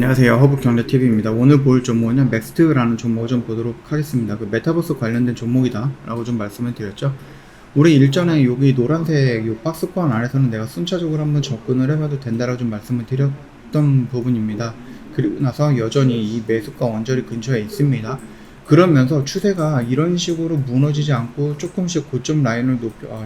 안녕하세요. 허브경제TV입니다. 오늘 볼 종목은 맥스트라는 종목을 좀 보도록 하겠습니다. 그 메타버스 관련된 종목이다 라고 좀 말씀을 드렸죠. 우리 일전에 여기 노란색 이 박스권 안에서는 내가 순차적으로 한번 접근을 해봐도 된다라고 좀 말씀을 드렸던 부분입니다. 그리고 나서 여전히 이 매수가 언저리 근처에 있습니다. 그러면서 추세가 이런 식으로 무너지지 않고 조금씩 고점 라인을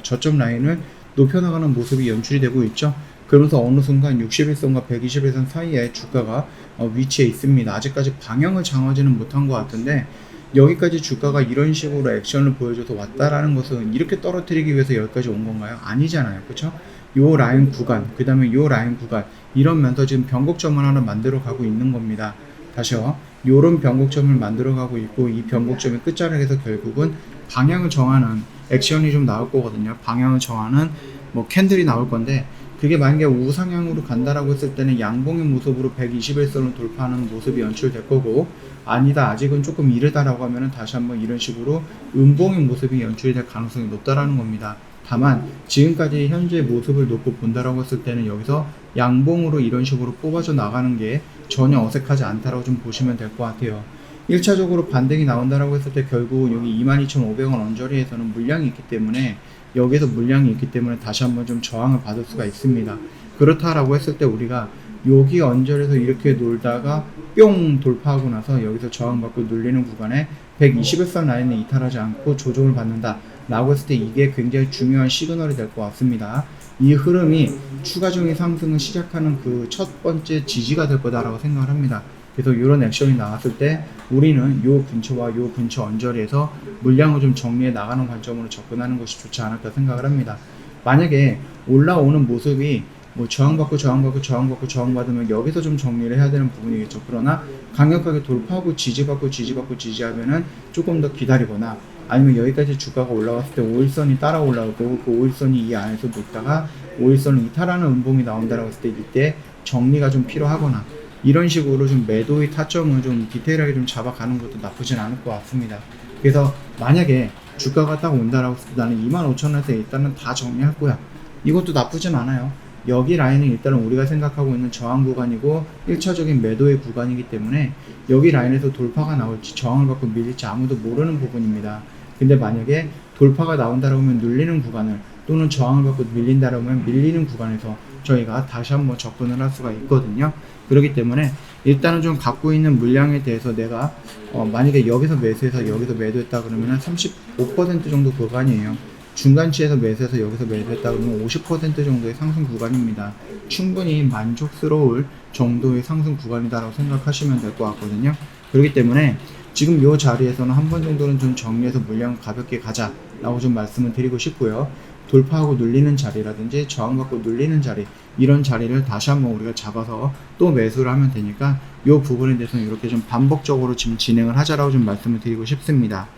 저점 라인을 높여나가는 모습이 연출이 되고 있죠. 그러면서 어느 순간 61선과 121선 사이에 주가가 위치해 있습니다. 아직까지 방향을 정하지는 못한 것 같은데 여기까지 주가가 이런 식으로 액션을 보여줘서 왔다라는 것은 이렇게 떨어뜨리기 위해서 여기까지 온 건가요? 아니잖아요. 그쵸? 요 라인 구간, 그 다음에 요 라인 구간 이러면서 지금 변곡점을 하나 만들어 가고 있는 겁니다. 다시요. 요런 변곡점을 만들어 가고 있고 이 변곡점의 끝자락에서 결국은 방향을 정하는 액션이 좀 나올 거거든요. 방향을 정하는 뭐 캔들이 나올 건데 그게 만약에 우상향으로 간다라고 했을 때는 양봉의 모습으로 121선을 돌파하는 모습이 연출될 거고 아니다 아직은 조금 이르다라고 하면은 다시 한번 이런 식으로 음봉의 모습이 연출이 될 가능성이 높다라는 겁니다. 다만 지금까지 현재 모습을 놓고 본다라고 했을 때는 여기서 양봉으로 이런 식으로 뽑아져 나가는 게 전혀 어색하지 않다라고 좀 보시면 될 것 같아요. 1차적으로 반등이 나온다라고 했을 때 결국 여기 22,500원 언저리에서는 물량이 있기 때문에 여기서 물량이 있기 때문에 다시 한번 좀 저항을 받을 수가 있습니다. 그렇다라고 했을 때 우리가 여기 언저리에서 이렇게 놀다가 뿅 돌파하고 나서 여기서 저항받고 눌리는 구간에 121선 라인을 이탈하지 않고 조정을 받는다 라고 했을 때 이게 굉장히 중요한 시그널이 될 것 같습니다. 이 흐름이 추가적인 상승을 시작하는 그 첫 번째 지지가 될 거다라고 생각을 합니다. 그래서 이런 액션이 나왔을 때 우리는 요 근처와 요 근처 언저리에서 물량을 좀 정리해 나가는 관점으로 접근하는 것이 좋지 않을까 생각을 합니다. 만약에 올라오는 모습이 뭐 저항받으면 여기서 좀 정리를 해야 되는 부분이겠죠. 그러나 강력하게 돌파하고 지지하면은 조금 더 기다리거나 아니면 여기까지 주가가 올라왔을 때 5일선이 따라 올라오고 그 5일선이 이 안에서 놓다가 5일선을 이탈하는 음봉이 나온다라고 했을 때 이때 정리가 좀 필요하거나 이런 식으로 좀 매도의 타점을 좀 디테일하게 좀 잡아가는 것도 나쁘진 않을 것 같습니다. 그래서 만약에 주가가 딱 온다라고 했을 때 나는 25,000원에서 일단은 다 정리할 거야. 이것도 나쁘진 않아요. 여기 라인은 일단은 우리가 생각하고 있는 저항 구간이고 1차적인 매도의 구간이기 때문에 여기 라인에서 돌파가 나올지 저항을 받고 밀릴지 아무도 모르는 부분입니다. 근데 만약에 돌파가 나온다라고 하면 눌리는 구간을 또는 저항을 받고 밀린다라고 하면 밀리는 구간에서 저희가 다시 한번 접근을 할 수가 있거든요. 그렇기 때문에 일단은 좀 갖고 있는 물량에 대해서 내가 만약에 여기서 매수해서 여기서 매도했다 그러면 35% 정도 구간이에요. 중간치에서 매수해서 여기서 매수했다 그러면 50% 정도의 상승 구간입니다. 충분히 만족스러울 정도의 상승 구간이다라고 생각하시면 될 것 같거든요. 그렇기 때문에 지금 이 자리에서는 한 번 정도는 좀 정리해서 물량을 가볍게 가자라고 좀 말씀을 드리고 싶고요. 돌파하고 눌리는 자리라든지 저항받고 눌리는 자리 이런 자리를 다시 한번 우리가 잡아서 또 매수를 하면 되니까 이 부분에 대해서는 이렇게 좀 반복적으로 지금 진행을 하자라고 좀 말씀을 드리고 싶습니다.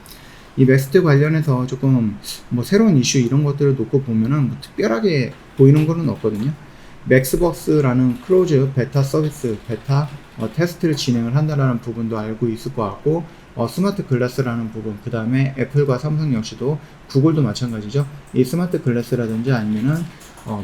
이 맥스트 관련해서 조금 뭐 새로운 이슈 이런 것들을 놓고 보면은 뭐 특별하게 보이는 거는 없거든요. 맥스벅스라는 클로즈 베타 서비스, 베타 테스트를 진행을 한다라는 부분도 알고 있을 것 같고 스마트 글라스라는 부분, 그 다음에 애플과 삼성 역시도 구글도 마찬가지죠. 이 스마트 글라스라든지 아니면은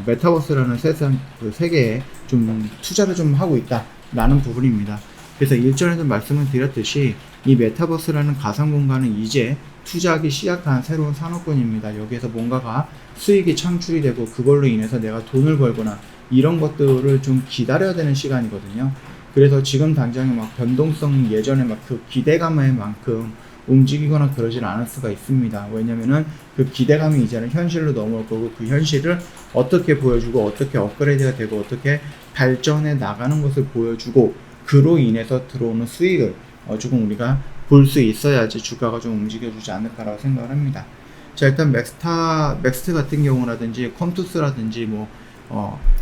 메타버스라는 세계에 좀 투자를 좀 하고 있다라는 부분입니다. 그래서 일전에도 말씀을 드렸듯이 이 메타버스라는 가상 공간은 이제 투자하기 시작한 새로운 산업군입니다. 여기에서 뭔가가 수익이 창출이 되고 그걸로 인해서 내가 돈을 벌거나 이런 것들을 좀 기다려야 되는 시간이거든요. 그래서 지금 당장에 막 변동성 예전에 막 그 기대감의 만큼 움직이거나 그러질 않을 수가 있습니다. 왜냐면은 그 기대감이 이제는 현실로 넘어올 거고 그 현실을 어떻게 보여주고 어떻게 업그레이드가 되고 어떻게 발전해 나가는 것을 보여주고 그로 인해서 들어오는 수익을 조금 우리가 볼 수 있어야지 주가가 좀 움직여주지 않을까라고 생각을 합니다. 자, 일단 맥스트 같은 경우라든지 컴투스라든지 뭐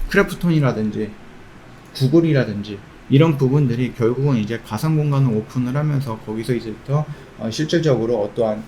크래프톤이라든지 구글이라든지 이런 부분들이 결국은 이제 가상 공간을 오픈을 하면서 거기서 이제부터 실질적으로 어떠한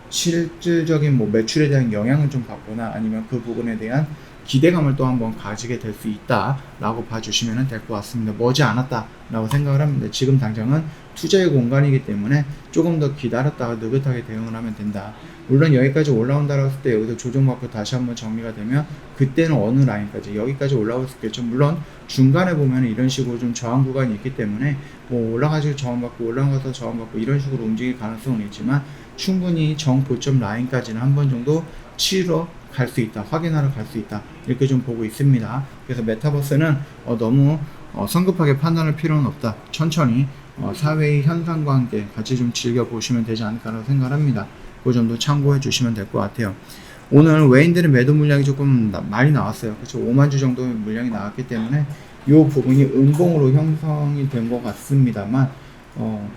실질적인 뭐 매출에 대한 영향을 좀 받거나 아니면 그 부분에 대한 기대감을 또 한번 가지게 될 수 있다라고 봐주시면 될 것 같습니다. 머지 않았다라고 생각을 합니다. 지금 당장은 투자의 공간이기 때문에 조금 더 기다렸다가 느긋하게 대응을 하면 된다. 물론 여기까지 올라온다고 했을 때 여기서 조정받고 다시 한번 정리가 되면 그때는 어느 라인까지 여기까지 올라올 수 있겠죠. 물론 중간에 보면 이런 식으로 좀 저항 구간이 있기 때문에 뭐 올라가지고 저항받고 올라가서 저항받고 이런 식으로 움직일 가능성은 있지만 충분히 정고점 라인까지는 한 번 정도 치러 갈 수 있다, 확인하러 갈 수 있다, 이렇게 좀 보고 있습니다. 그래서 메타버스는 너무 성급하게 판단할 필요는 없다. 천천히 사회의 현상과 함께 같이 좀 즐겨보시면 되지 않을까라고 생각합니다. 그 점도 참고해 주시면 될 것 같아요. 오늘 외인들의 매도 물량이 조금 많이 나왔어요. 그렇죠. 5만 주 정도 물량이 나왔기 때문에 이 부분이 음봉으로 형성이 된 것 같습니다만 뭐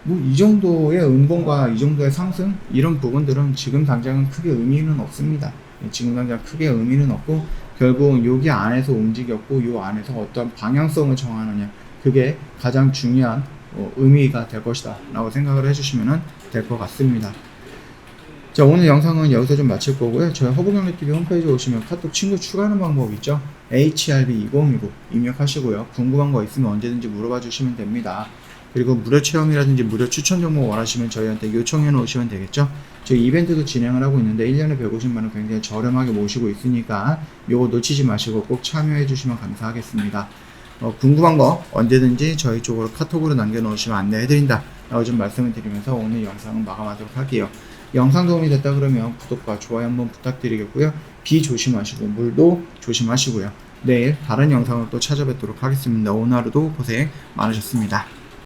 이 정도의 음봉과 이 정도의 상승 이런 부분들은 지금 당장은 크게 의미는 없습니다. 지금 당장 크게 의미는 없고 결국 여기 안에서 움직였고 요 안에서 어떤 방향성을 정하느냐 그게 가장 중요한 의미가 될 것이다 라고 생각을 해주시면 될 것 같습니다. 자, 오늘 영상은 여기서 좀 마칠 거고요. 저희 허브경제TV 홈페이지에 오시면 카톡 친구 추가하는 방법 있죠. HRB2019 입력하시고요. 궁금한 거 있으면 언제든지 물어봐 주시면 됩니다. 그리고 무료 체험이라든지 무료 추천 정보 원하시면 저희한테 요청해 놓으시면 되겠죠. 저희 이벤트도 진행을 하고 있는데 1년에 150만원 굉장히 저렴하게 모시고 있으니까 요거 놓치지 마시고 꼭 참여해 주시면 감사하겠습니다. 궁금한 거 언제든지 저희 쪽으로 카톡으로 남겨놓으시면 안내해드린다 라고 좀 말씀을 드리면서 오늘 영상은 마감하도록 할게요. 영상 도움이 됐다 그러면 구독과 좋아요 한번 부탁드리겠고요. 비 조심하시고 물도 조심하시고요. 내일 다른 영상으로 또 찾아뵙도록 하겠습니다. 오늘 하루도 고생 많으셨습니다.